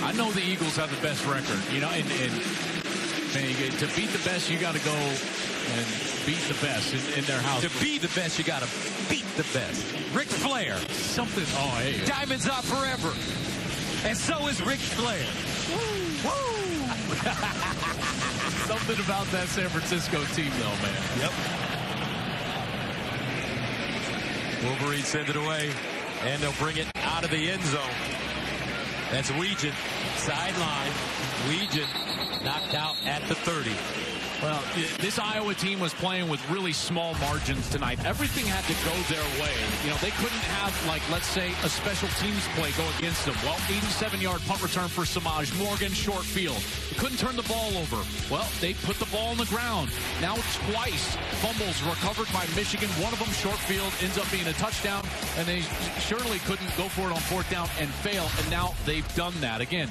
I know the Eagles have the best record, you know, and man, to beat the best, you got to go and beat the best in their house. To be the best, you got to beat the best. Ric Flair. Something. Oh, hey. Diamonds are forever. And so is Ric Flair. Woo! Woo! Something about that San Francisco team, though, man. Yep. Wolverines send it away, and they'll bring it out of the end zone. That's Weegan, sideline. Weegan knocked out at the 30. Well, this Iowa team was playing with really small margins tonight. Everything had to go their way. You know, they couldn't have, like, let's say, a special teams play go against them. Well, 87-yard punt return for Samaj Morgan, short field. They couldn't turn the ball over. Well, they put the ball on the ground. Now twice fumbles recovered by Michigan. One of them short field ends up being a touchdown, and they surely couldn't go for it on fourth down and fail, and now they've done that. Again,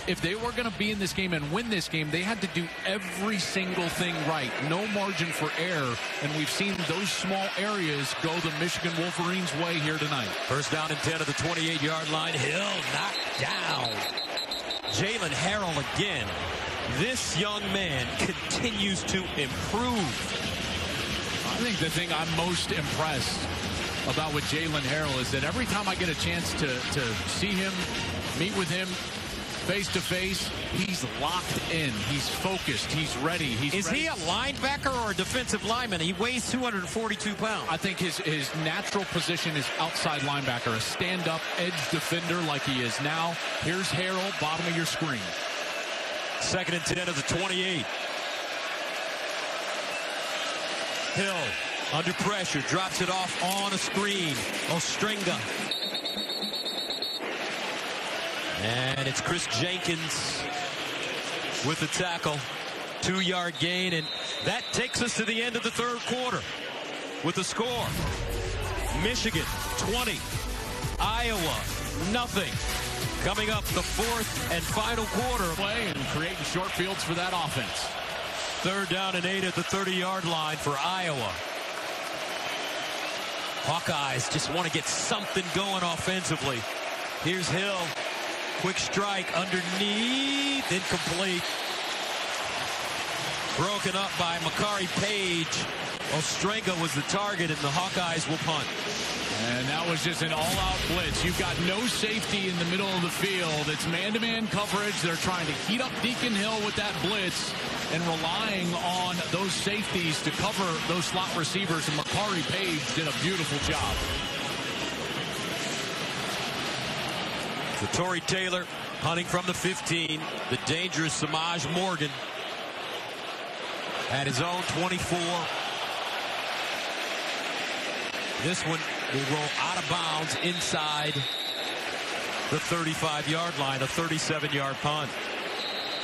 if they were going to be in this game and win this game, they had to do every single thing right. No margin for error, and we've seen those small areas go the Michigan Wolverines' way here tonight. First down and 10 at the 28-yard line. Hill knocked down. Jalen Harrell again. This young man continues to improve. I think the thing I'm most impressed about with Jalen Harrell is that every time I get a chance to see him, meet with him, face-to-face, he's locked in. He's focused. He's ready. Is he a linebacker or a defensive lineman? He weighs 242 pounds. I think his natural position is outside linebacker, a stand-up edge defender like he is now. Here's Harrell, bottom of your screen. Second and 10 at the 28. Hill, under pressure, drops it off on a screen. Ostringa. And it's Chris Jenkins with the tackle. 2-yard gain, and that takes us to the end of the third quarter with the score. Michigan 20, Iowa nothing. Coming up the fourth and final quarter. Play and creating short fields for that offense. Third down and 8 at the 30-yard line for Iowa. Hawkeyes just want to get something going offensively. Here's Hill. Quick strike underneath. Incomplete. Broken up by Makari Page. Ostringa was the target, and the Hawkeyes will punt. And that was just an all-out blitz. You've got no safety in the middle of the field. It's man-to-man coverage. They're trying to heat up Deacon Hill with that blitz and relying on those safeties to cover those slot receivers. And Makari Page did a beautiful job. So Torrey Taylor hunting from the 15. The dangerous Samaj Morgan at his own 24. This one will roll out of bounds inside the 35-yard line, a 37-yard punt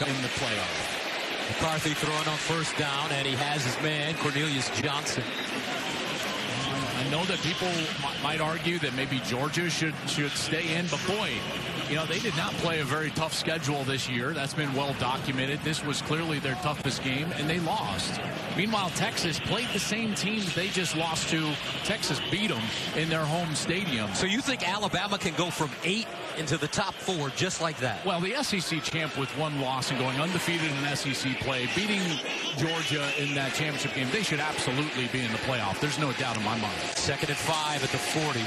In the playoff. McCarthy throwing on first down, and he has his man, Cornelius Johnson. I know that people might argue that maybe Georgia should stay in, but boy, you know, they did not play a very tough schedule this year. That's been well documented. This was clearly their toughest game, and they lost. Meanwhile, Texas played the same teams they just lost to. Texas beat them in their home stadium. So you think Alabama can go from 8 into the top 4 just like that? Well, the SEC champ with one loss and going undefeated in SEC play, beating Georgia in that championship game, they should absolutely be in the playoff. There's no doubt in my mind. Second and 5 at the 40.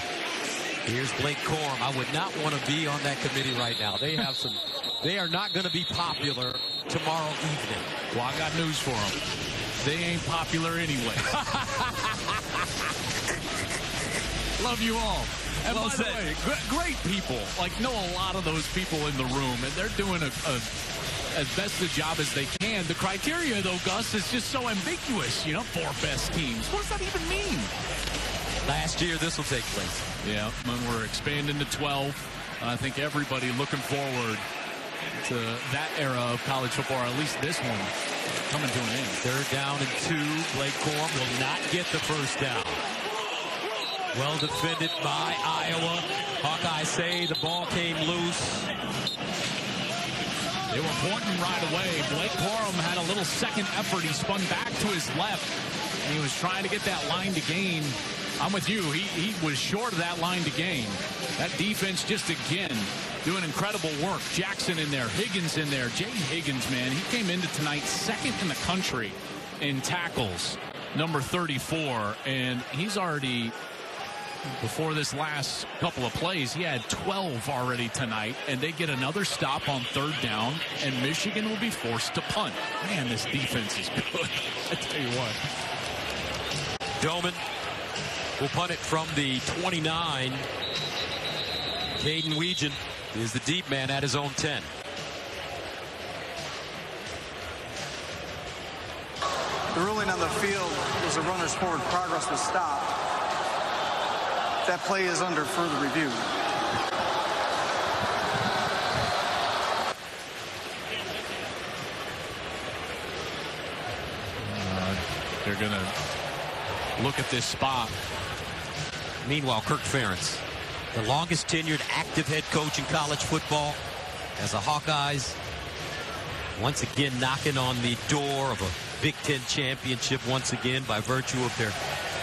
Here's Blake Corum. I would not want to be on that committee right now. They have some. They are not going to be popular tomorrow evening. Well, I got news for them. They ain't popular anyway. Love you all. And well by the way, great people. Like, know a lot of those people in the room, and they're doing as best a job as they can. The criteria, though, Gus, is just so ambiguous. You know, 4 best teams. What does that even mean? Last year, this will take place. Yeah, when we're expanding to 12, I think everybody looking forward to that era of college football, or at least this one, coming to an end. Third down and 2. Blake Corum will not get the first down. Well defended by Iowa. Hawkeyes say the ball came loose. They were pointing right away. Blake Corum had a little second effort. He spun back to his left, and he was trying to get that line to gain. I'm with you. He was short of that line to gain. That defense just again doing incredible work. Jackson in there, Higgins in there. Jay Higgins, man, he came into tonight second in the country in tackles, number 34, and he's already, before this last couple of plays, he had 12 already tonight, and they get another stop on third down, and Michigan will be forced to punt. Man, this defense is good. I tell you what. Doman will punt it from the 29. Caden Weegan is the deep man at his own 10. The ruling on the field was a runner's forward progress was stopped. That play is under further review. They're going to look at this spot. Meanwhile, Kirk Ferentz, the longest tenured active head coach in college football, as the Hawkeyes once again knocking on the door of a Big Ten championship once again by virtue of their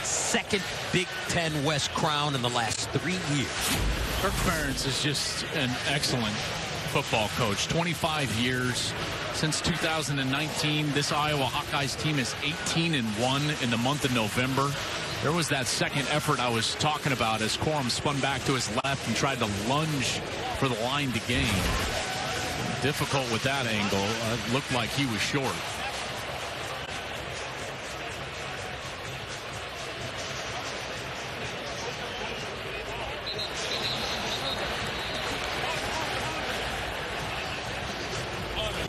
second Big Ten West crown in the last 3 years. Kirk Ferentz is just an excellent football coach. 25 years since 2019. This Iowa Hawkeyes team is 18-1 in the month of November. There was that second effort I was talking about as Corum spun back to his left and tried to lunge for the line to gain. Difficult with that angle. Looked like he was short.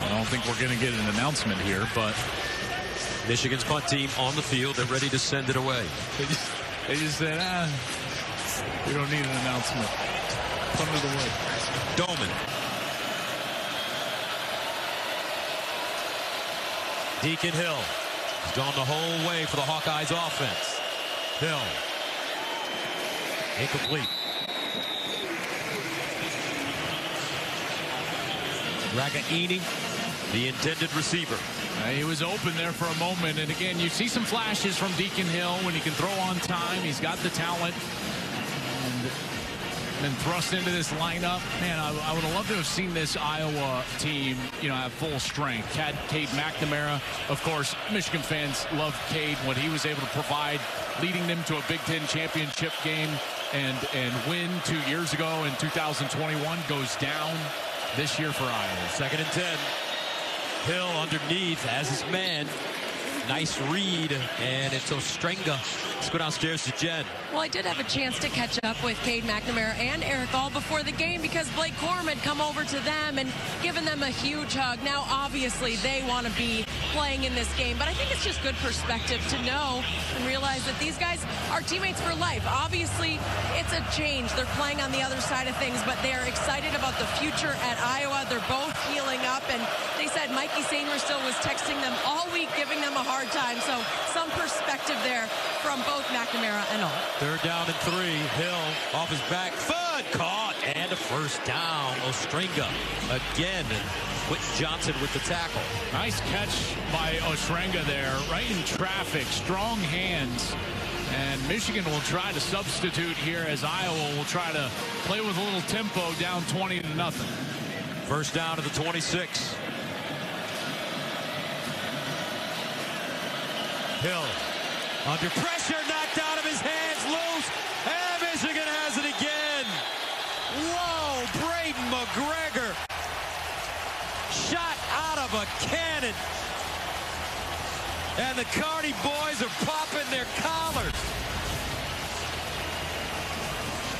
I don't think we're going to get an announcement here, but Michigan's punt team on the field. They're ready to send it away. They just said, we don't need an announcement. Punt it away. Doman. Deacon Hill has gone the whole way for the Hawkeyes offense. Hill. Incomplete. Ragaini, the intended receiver. He was open there for a moment, and again, you see some flashes from Deacon Hill when he can throw on time. He's got the talent, and then thrust into this lineup. Man, I would have loved to have seen this Iowa team, have full strength. Had Cade McNamara, of course. Michigan fans love Cade, what he was able to provide, leading them to a Big Ten championship game and win 2 years ago in 2021. Goes down this year for Iowa. 2nd and 10. Hill underneath as his man. Nice read, and it's Ostrenga. Let's go downstairs to Jen. Well, I did have a chance to catch up with Cade McNamara and Eric all before the game because Blake Corum had come over to them and given them a huge hug. Now, obviously, they want to be playing in this game, but I think it's just good perspective to know and realize that these guys are teammates for life. Obviously, it's a change. They're playing on the other side of things, but they're excited about the future at Iowa. They're both healing up, and they said Mikey Sainristil was texting them all week, giving them a hard time. So some perspective there from both McNamara and all. 3rd down and 3. Hill off his back foot, caught, and a first down. Ostrenga again, and Quentin Johnson with the tackle. Nice catch by Ostrenga there, right in traffic. Strong hands. And Michigan will try to substitute here as Iowa will try to play with a little tempo down 20-0. First down to the 26. Hill under pressure, knocked out of his hands, loose, and Michigan has it again. Whoa, Braden McGregor. Shot out of a cannon. And the Cardi boys are popping their collars.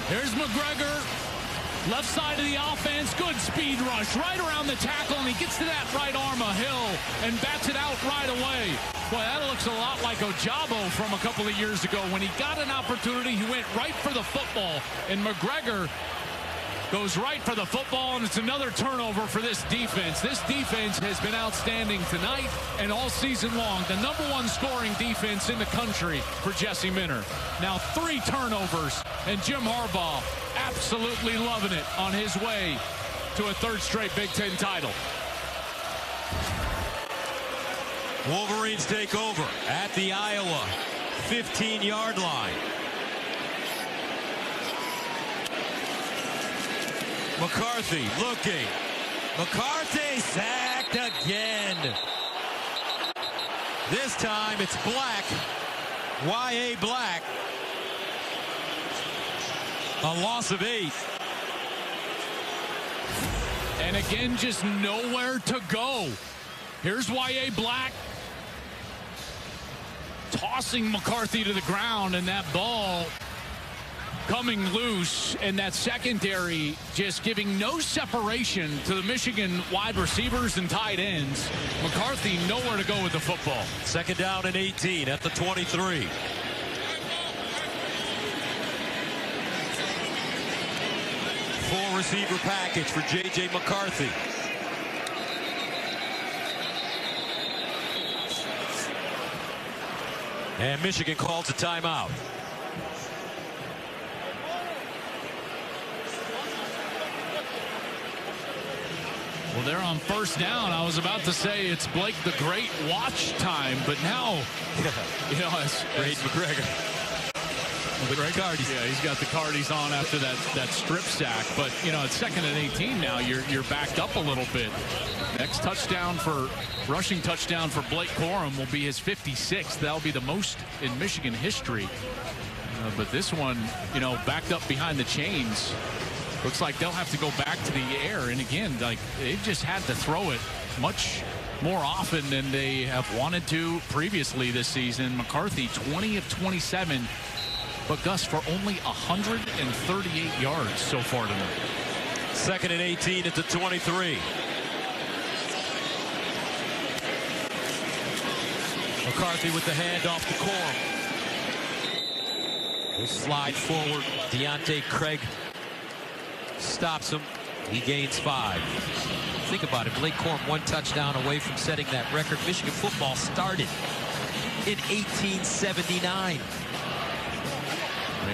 Here's McGregor. Left side of the offense. Good speed rush right around the tackle, and he gets to that right arm of Hill and bats it out right away. Boy, that looks a lot like Ojabo from a couple of years ago. When he got an opportunity, he went right for the football, and McGregor goes right for the football, and it's another turnover for this defense. This defense has been outstanding tonight and all season long. The #1 scoring defense in the country for Jesse Minter. Now 3 turnovers, and Jim Harbaugh absolutely loving it on his way to a 3rd straight Big Ten title. Wolverines take over at the Iowa 15-yard line. McCarthy looking. McCarthy sacked again. This time it's Black. Y.A. Black. A loss of 8. And again, just nowhere to go. Here's Y.A. Black tossing McCarthy to the ground, and that ball coming loose, and that secondary just giving no separation to the Michigan wide receivers and tight ends. McCarthy nowhere to go with the football. Second down and 18 at the 23. Full receiver package for J.J. McCarthy. And Michigan calls a timeout. Well, they're on first down. I was about to say it's Blake the Great watch time, but now, you know, it's Great McGregor. With the Cardies. Yeah, he's got the Cardies on after that strip sack. But, you know, it's 2nd and 18 now. You're backed up a little bit. Next rushing touchdown for Blake Corum will be his 56th. That'll be the most in Michigan history. But this one, you know, backed up behind the chains. Looks like they'll have to go back to the air. And again, like, they've just had to throw it much more often than they have wanted to previously this season. McCarthy, 20 of 27. But Gus, for only 138 yards so far tonight. 2nd and 18 at the 23. McCarthy with the handoff to Corum. He'll slide forward. Deontay Craig stops him. He gains 5. Think about it. Blake Corum 1 touchdown away from setting that record. Michigan football started in 1879.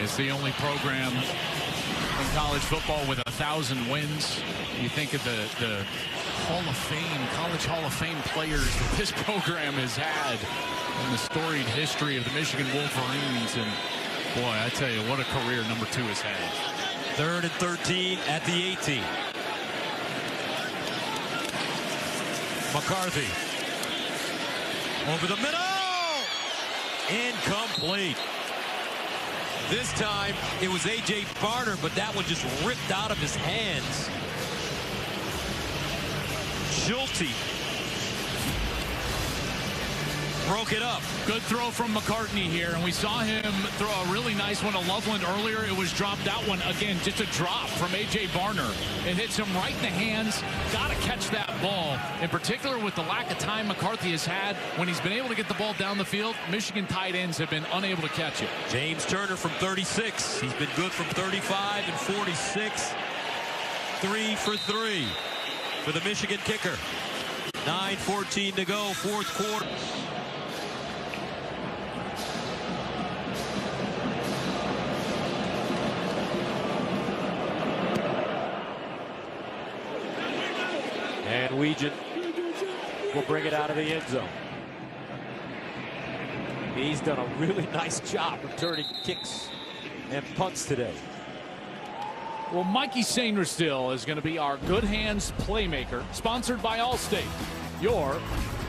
It's the only program in college football with 1,000 wins. You think of the Hall of Fame, College Hall of Fame players that this program has had in the storied history of the Michigan Wolverines. And boy, I tell you, what a career number 2 has had. 3rd and 13 at the 18. McCarthy over the middle. Incomplete. This time it was A.J. Barner, but that one just ripped out of his hands. Schulte broke it up. Good throw from McCartney here, and we saw him throw a really nice one to Loveland earlier. It was dropped out one. Again, just a drop from A.J. Barner. It hits him right in the hands. Got to catch that ball. In particular, with the lack of time McCarthy has had when he's been able to get the ball down the field, Michigan tight ends have been unable to catch it. James Turner from 36. He's been good from 35 and 46. 3 for 3 for the Michigan kicker. 9:14 to go, 4th quarter. And Weegan will bring it out of the end zone. He's done a really nice job returning kicks and punts today. Well, Mikey Sainristil is going to be our Good Hands playmaker, sponsored by Allstate. You're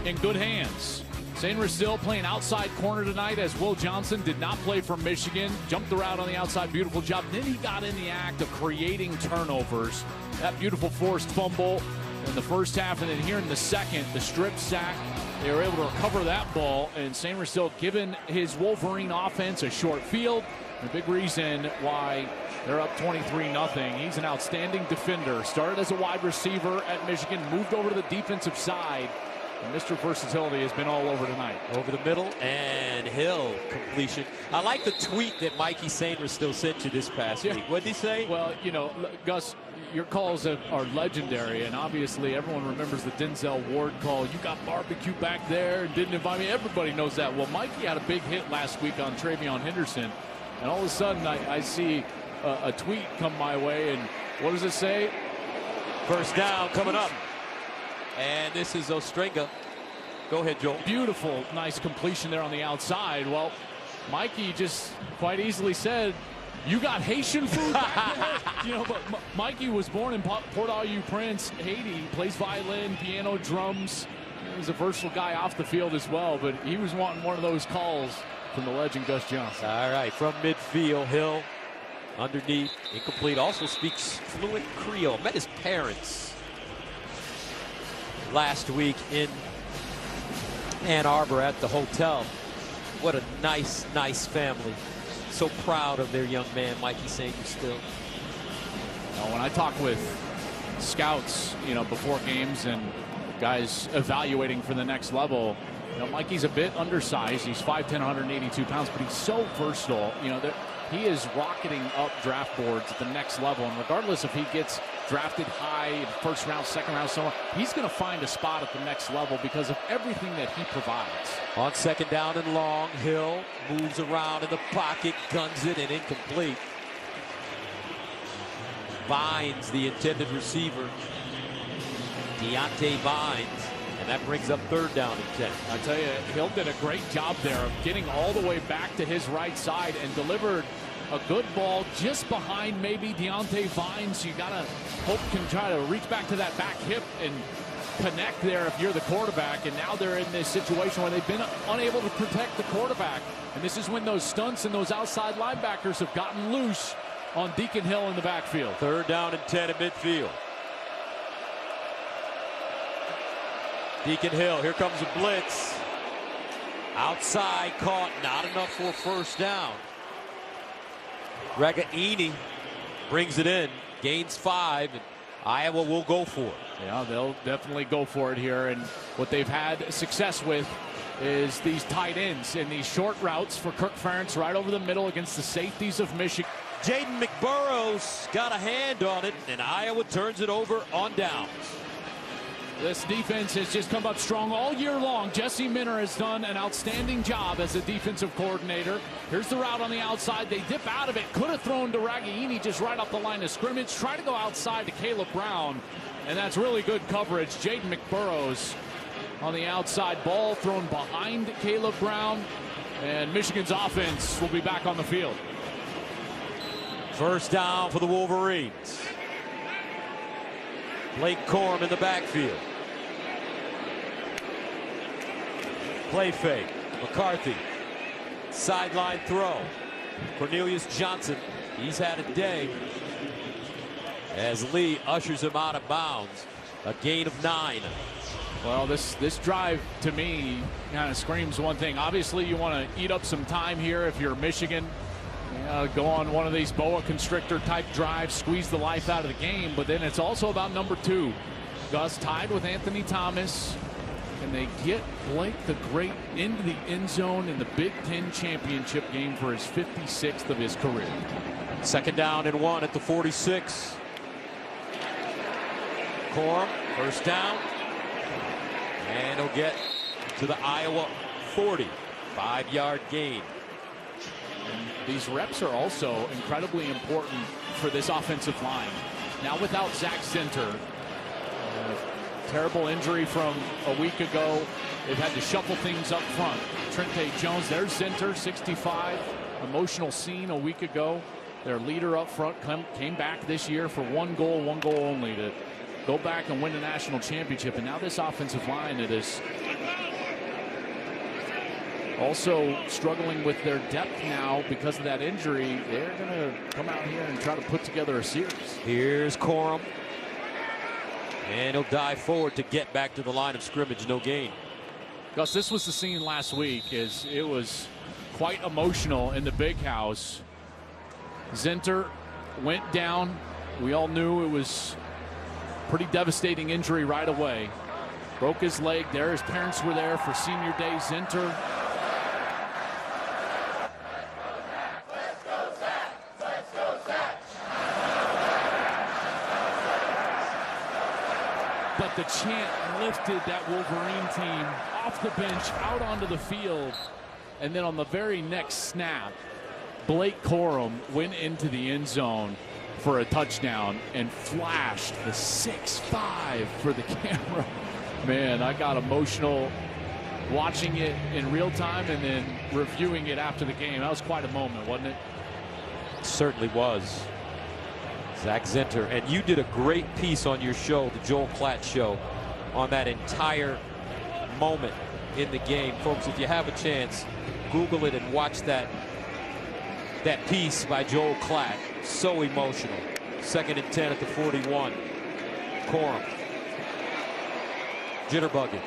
in good hands. Sainristil playing outside corner tonight, as Will Johnson did not play for Michigan. Jumped the route on the outside, beautiful job. Then he got in the act of creating turnovers. That beautiful forced fumble in the first half, and then here in the second, the strip sack. They were able to recover that ball, and Sainristil giving his Wolverine offense a short field. A big reason why they're up 23-0. He's an outstanding defender. Started as a wide receiver at Michigan, moved over to the defensive side. And Mr. Versatility has been all over tonight. Over the middle, and Hill completion. I like the tweet that Mikey Sainristil sent you this past week. What did he say? Well, you know, Gus, your calls are legendary, and obviously everyone remembers the Denzel Ward call. You got barbecue back there and didn't invite me. Everybody knows that. Well, Mikey had a big hit last week on Travion Henderson, and all of a sudden I see a tweet come my way, and what does it say? First down coming up. And this is Ostringa. Go ahead, Joel. Beautiful, nice completion there on the outside. Well, Mikey just quite easily said, You got Haitian food back there? You know, but Mikey was born in Port-au-Prince, Haiti. Plays violin, piano, drums. He's a versatile guy off the field as well, but he was wanting one of those calls from the legend Gus Johnson. All right, from midfield, Hill underneath, incomplete. Also speaks fluent Creole. Met his parents last week in Ann Arbor at the hotel. What a nice, nice family. So proud of their young man, Mikey St. Still. When I talk with scouts, you know, before games and guys evaluating for the next level, you know, Mikey's a bit undersized. He's 5'10", 182 pounds, but he's so versatile. You know, that he is rocketing up draft boards at the next level, and regardless if he gets drafted high, first round, second round, somewhere, he's going to find a spot at the next level because of everything that he provides. On second down and long, Hill moves around in the pocket, guns it, and incomplete. Vines, the intended receiver, Deontay Vines, and that brings up third down and 10. I tell you, Hill did a great job there of getting all the way back to his right side and delivered a good ball just behind maybe Deontay Vines. You got to hope can try to reach back to that back hip and connect there if you're the quarterback. And now they're in this situation where they've been unable to protect the quarterback. And this is when those stunts and those outside linebackers have gotten loose on Deacon Hill in the backfield. Third down and 10 at midfield. Deacon Hill, here comes a blitz. Outside, caught, not enough for a first down. Ragaini brings it in, gains 5, and Iowa will go for it. Yeah, they'll definitely go for it here. And what they've had success with is these tight ends and these short routes for Kirk Ferentz right over the middle against the safeties of Michigan. Jaden McBurrows got a hand on it, and Iowa turns it over on downs. This defense has just come up strong all year long. Jesse Minter has done an outstanding job as a defensive coordinator. Here's the route on the outside. They dip out of it. Could have thrown to Ragaini just right off the line of scrimmage. Try to go outside to Caleb Brown, and that's really good coverage. Jaden McBurrows on the outside. Ball thrown behind Caleb Brown, and Michigan's offense will be back on the field. First down for the Wolverines. Blake Corum in the backfield. Play fake. McCarthy. Sideline throw. Cornelius Johnson. He's had a day. As Lee ushers him out of bounds. A gain of 9. Well, this drive to me kind of screams one thing. Obviously, you want to eat up some time here if you're Michigan. Go on one of these boa constrictor type drives, squeeze the life out of the game, but then it's also about number 2. Gus tied with Anthony Thomas, and they get Blake the Great into the end zone in the Big Ten championship game for his 56th of his career. Second down and 1 at the 46. Corum, first down, and he'll get to the Iowa 40. 5-yard gain. These reps are also incredibly important for this offensive line. Now without Zach Zinter, terrible injury from a week ago. They've had to shuffle things up front. Trente Jones, there's Zinter, 65. Emotional scene a week ago. Their leader up front came back this year for one goal only, to go back and win the national championship. And now this offensive line that is also struggling with their depth now because of that injury. They're going to come out here and try to put together a series. Here's Corum. And he'll dive forward to get back to the line of scrimmage. No gain. Gus, this was the scene last week. It was quite emotional in the big house. Zinter went down. We all knew it was a pretty devastating injury right away. Broke his leg there. His parents were there for senior day. Zinter but the chant lifted that Wolverine team off the bench out onto the field. And then on the very next snap, Blake Corum went into the end zone for a touchdown and flashed the 6'5" for the camera. Man, I got emotional watching it in real time and then reviewing it after the game. That was quite a moment, wasn't it? Certainly was. Zach Zinter. And you did a great piece on your show, the Joel Klatt Show, on that entire moment in the game. Folks, if you have a chance, Google it and watch that piece by Joel Klatt. So emotional. 2nd and 10 at the 41. Corum. Jitterbugging.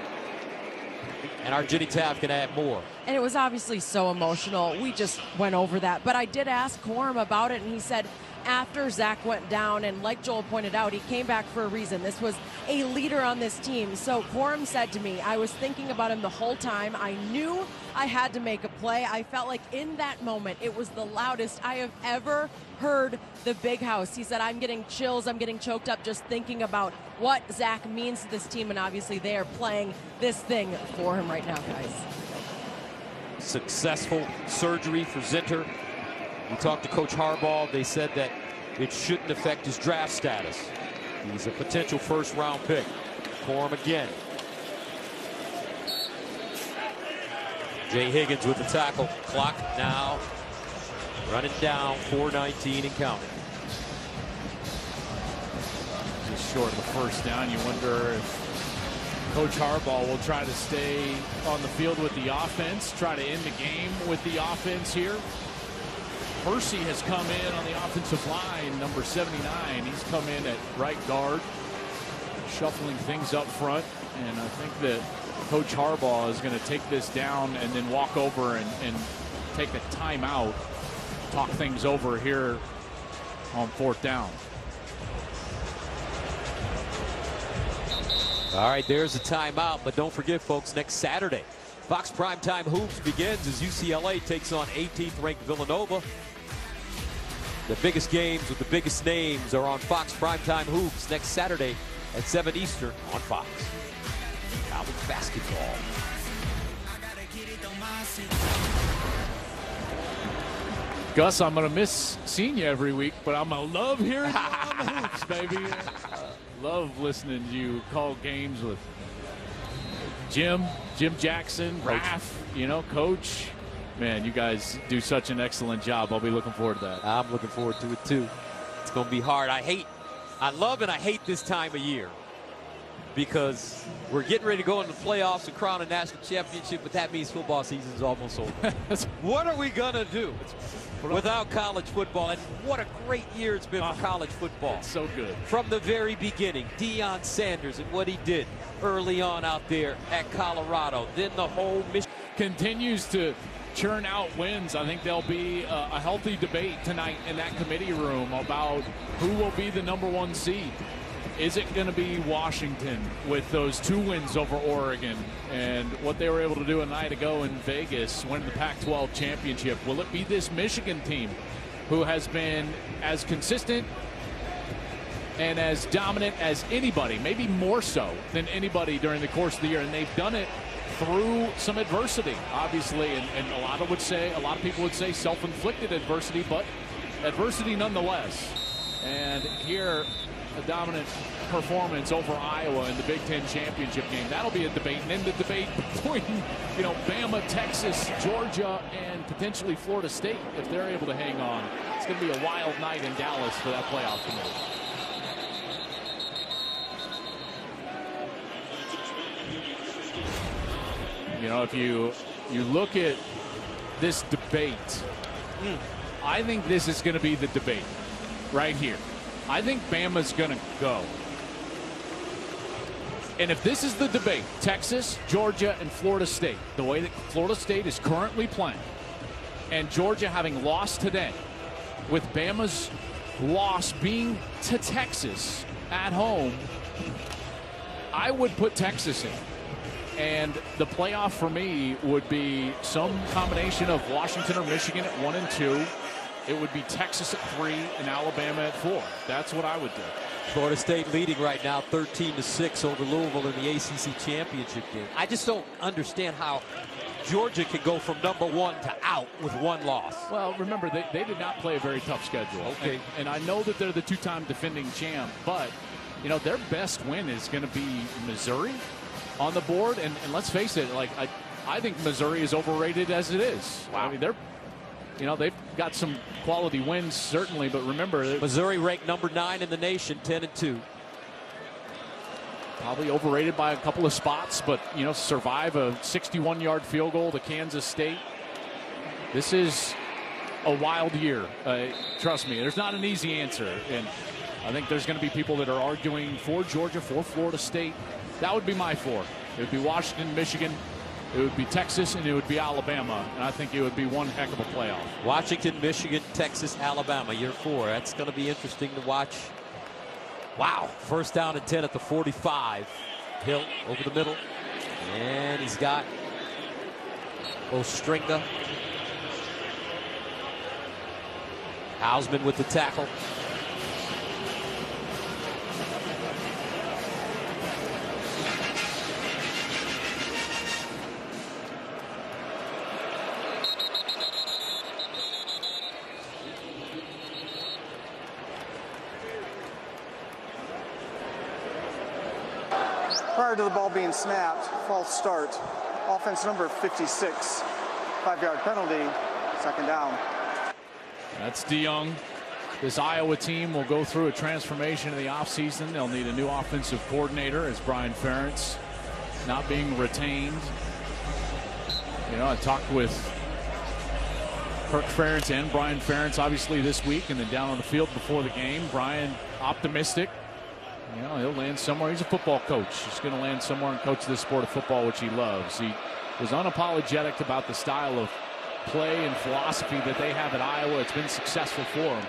And our Ginny Taft can add more. And it was obviously so emotional. We just went over that. But I did ask Corum about it, and he said after Zach went down, and like Joel pointed out, he came back for a reason. This was a leader on this team. So Corum said to me, I was thinking about him the whole time. I knew I had to make a play. I felt like in that moment, it was the loudest I have ever heard the Big House. He said, I'm getting chills. I'm getting choked up just thinking about what Zach means to this team. And obviously they are playing this thing for him right now, guys. Successful surgery for Zinter. We talked to Coach Harbaugh. They said that it shouldn't affect his draft status. He's a potential first-round pick. Corum again. Jay Higgins with the tackle. Clock now running down, 4:19 and counting. Just short of the first down. You wonder if Coach Harbaugh will try to stay on the field with the offense, try to end the game with the offense here. Percy has come in on the offensive line, number 79. He's come in at right guard, shuffling things up front. And I think that Coach Harbaugh is going to take this down and then walk over and take a timeout, talk things over here on 4th down. All right, there's a timeout, but don't forget, folks, next Saturday, Fox Primetime Hoops begins as UCLA takes on 18th-ranked Villanova. The biggest games with the biggest names are on Fox Primetime Hoops next Saturday at 7 Eastern on Fox. College basketball. Gus, I'm going to miss seeing you every week, but I'm going to love hearing you on the hoops, baby. Love listening to you call games with Jim Jackson, Raph, Coach. Man, you guys do such an excellent job. I'll be looking forward to that. I'm looking forward to it, too. It's going to be hard. I love and I hate this time of year because we're getting ready to go into the playoffs and crown a national championship, but that means football season is almost over. What are we going to do without college football? And what a great year it's been for college football. It's so good. From the very beginning, Deion Sanders and what he did early on out there at Colorado. Then the whole mission continues to churn out wins. I think there'll be a healthy debate tonight in that committee room about who will be the #1 seed. Is it going to be Washington with those 2 wins over Oregon and what they were able to do a night ago in Vegas, winning the Pac-12 championship? Will it be this Michigan team who has been as consistent and as dominant as anybody, maybe more so than anybody during the course of the year? And they've done it through some adversity, obviously, and a lot of people would say self-inflicted adversity, but adversity nonetheless. And here, a dominant performance over Iowa in the Big Ten championship game. That'll be a debate. And then the debate between, Bama, Texas, Georgia, and potentially Florida State, if they're able to hang on. It's going to be a wild night in Dallas for that playoff committee. If you look at this debate, I think this is going to be the debate right here. I think Bama's going to go. And if this is the debate, Texas, Georgia, and Florida State, the way that Florida State is currently playing, and Georgia having lost today, with Bama's loss being to Texas at home, I would put Texas in. And the playoff for me would be some combination of Washington or Michigan at 1 and 2. It would be Texas at 3 and Alabama at 4. That's what I would do. Florida State leading right now 13-6 over Louisville in the ACC championship game. I just don't understand how Georgia can go from #1 to out with 1 loss. Well, remember, they did not play a very tough schedule. Okay. And I know that they're the 2-time defending champ, but, their best win is going to be Missouri on the board. And let's face it, I think Missouri is overrated as it is. Wow. I mean, got some quality wins, certainly, but remember, Missouri ranked number 9 in the nation, 10-2. Probably overrated by a couple of spots, but, you know, survive a 61-yard field goal to Kansas State. This is a wild year. Trust me, there's not an easy answer. And I think there's going to be people that are arguing for Georgia, for Florida State. That would be my 4. It would be Washington, Michigan, it would be Texas, and it would be Alabama. And I think it would be one heck of a playoff. Washington, Michigan, Texas, Alabama, year 4. That's going to be interesting to watch. Wow, first down and 10 at the 45. Hill over the middle. And he's got Ostringa. Hausman with the tackle. Prior to the ball being snapped, false start. Offense number 56. 5-yard penalty, second down. That's DeYoung. This Iowa team will go through a transformation in the offseason. They'll need a new offensive coordinator as Brian Ferentz not being retained. You know, I talked with Kirk Ferentz and Brian Ferentz obviously this week, and then down on the field before the game. Brian optimistic. You know, he'll land somewhere. He's a football coach. He's going to land somewhere and coach this sport of football, which he loves. He was unapologetic about the style of play and philosophy that they have at Iowa. It's been successful for him.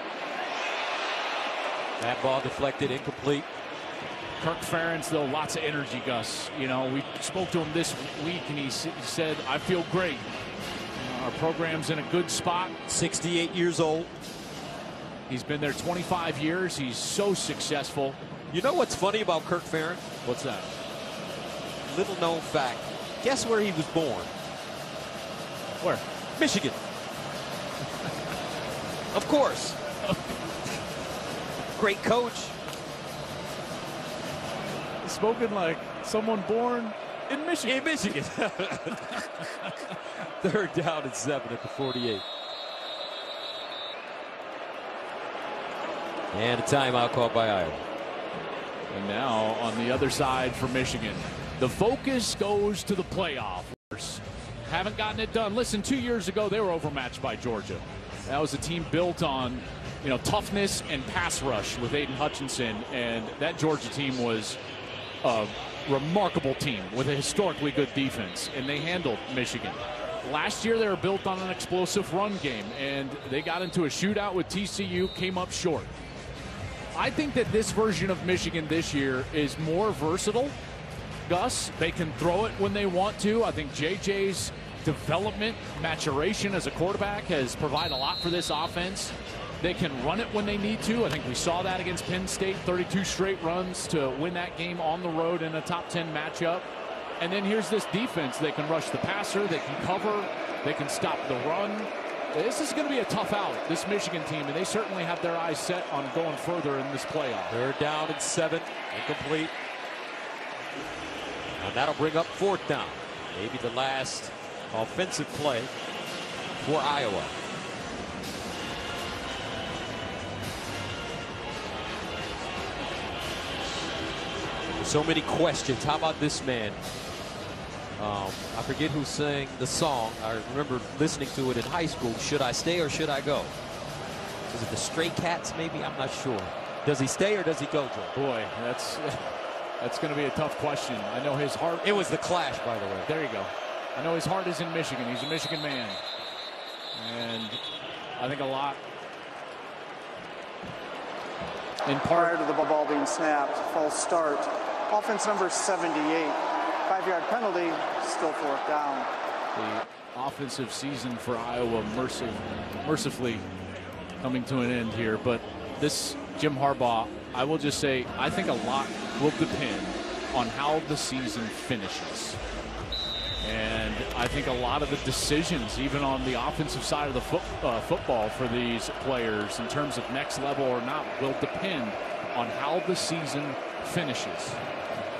That ball deflected, incomplete. Kirk Ferentz, though, lots of energy, Gus. You know, we spoke to him this week, and he said, I feel great. Our program's in a good spot. 68 years old. He's been there 25 years. He's so successful. You know what's funny about Kirk Ferentz? What's that? Little known fact. Guess where he was born? Where? Michigan. Of course. Great coach. Spoken like someone born in Michigan. In Michigan. 3rd down and 7 at the 48. And a timeout called by Iowa. And now on the other side for Michigan, the focus goes to the playoffs. Haven't gotten it done. Listen, 2 years ago they were overmatched by Georgia. That was a team built on, you know, toughness and pass rush with Aiden Hutchinson, and that Georgia team was a remarkable team with a historically good defense, and they handled Michigan. Last year they were built on an explosive run game, and they got into a shootout with TCU, came up short. I think that this version of Michigan this year is more versatile. Gus, they can throw it when they want to. I think JJ's development, maturation as a quarterback has provided a lot for this offense. They can run it when they need to. I think we saw that against Penn State, 32 straight runs to win that game on the road in a top 10 matchup. And then here's this defense. They can rush the passer, they can cover, they can stop the run. This is going to be a tough out, this Michigan team, and they certainly have their eyes set on going further in this playoff. 3rd down and 7, incomplete. And that'll bring up 4th down. Maybe the last offensive play for Iowa. So many questions. How about this man? I forget who sang the song. I remember listening to it in high school. Should I stay or should I go? Is it the Stray Cats maybe? I'm not sure. Does he stay or does he go, Joe? Boy, that's going to be a tough question. I know his heart. It was the Clash, by the way. There you go. I know his heart is in Michigan. He's a Michigan man. And I think a lot in part. Prior to the ball being snapped, false start. Offense number 78. 5-yard penalty, still 4th down. The offensive season for Iowa mercifully coming to an end here. But this Jim Harbaugh, I will just say, I think a lot will depend on how the season finishes. And I think a lot of the decisions, even on the offensive side of the football for these players in terms of next level or not, will depend on how the season finishes.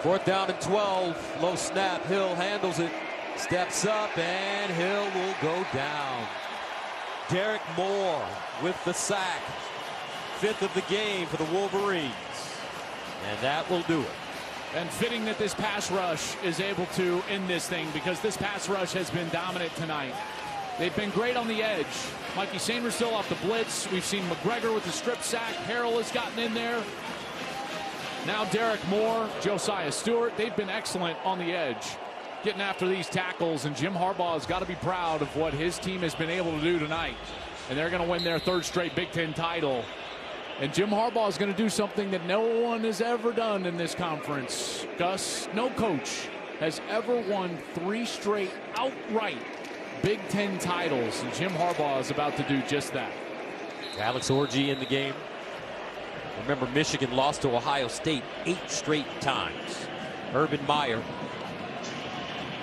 4th down and 12. Low snap. Hill handles it. Steps up, and Hill will go down. Derek Moore with the sack. 5th of the game for the Wolverines. And that will do it. And fitting that this pass rush is able to end this thing, because this pass rush has been dominant tonight. They've been great on the edge. Mikey Sainristil off the blitz. We've seen McGregor with the strip sack. Harrell has gotten in there. Now Derek Moore, Josiah Stewart. They've been excellent on the edge, getting after these tackles. And Jim Harbaugh has got to be proud of what his team has been able to do tonight. And they're going to win their 3rd straight Big Ten title. And Jim Harbaugh is going to do something that no one has ever done in this conference. Gus, no coach has ever won 3 straight outright Big Ten titles. And Jim Harbaugh is about to do just that. Alex Orji in the game. Remember, Michigan lost to Ohio State 8 straight times. Urban Meyer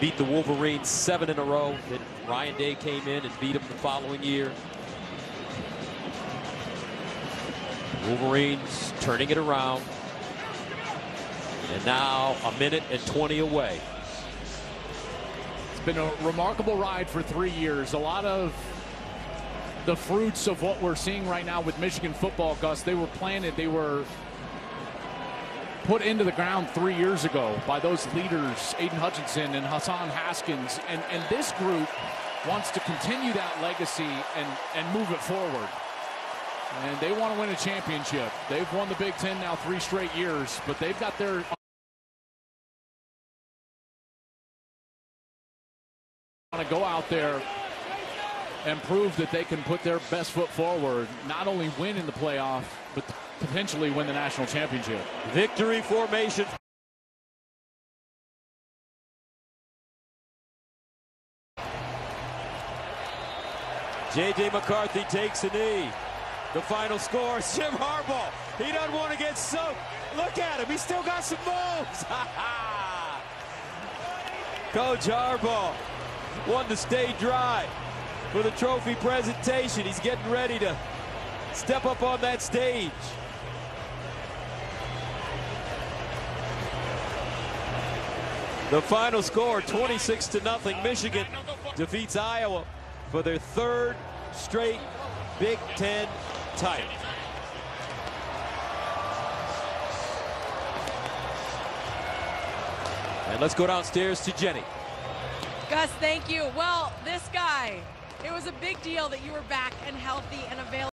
beat the Wolverines 7 in a row. Then Ryan Day came in and beat them the following year. Wolverines turning it around. And now a minute and 20 away. It's been a remarkable ride for 3 years. A lot of the fruits of what we're seeing right now with Michigan football, Gus, they were planted, they were put into the ground 3 years ago by those leaders, Aiden Hutchinson and Hassan Haskins. And this group wants to continue that legacy and move it forward. And they want to win a championship. They've won the Big Ten now 3 straight years, but they've got their want to go out there and prove that they can put their best foot forward, not only win in the playoff, but potentially win the national championship. Victory formation. J.J. McCarthy takes a knee. The final score, Jim Harbaugh. He doesn't want to get soaked. Look at him. He's still got some moves. Coach Harbaugh wanted to stay dry for the trophy presentation. He's getting ready to step up on that stage. The final score, 26-0. Michigan defeats Iowa for their 3rd straight Big Ten title. And let's go downstairs to Jenny. Gus, thank you. Well, this guy, it was a big deal that you were back and healthy and available.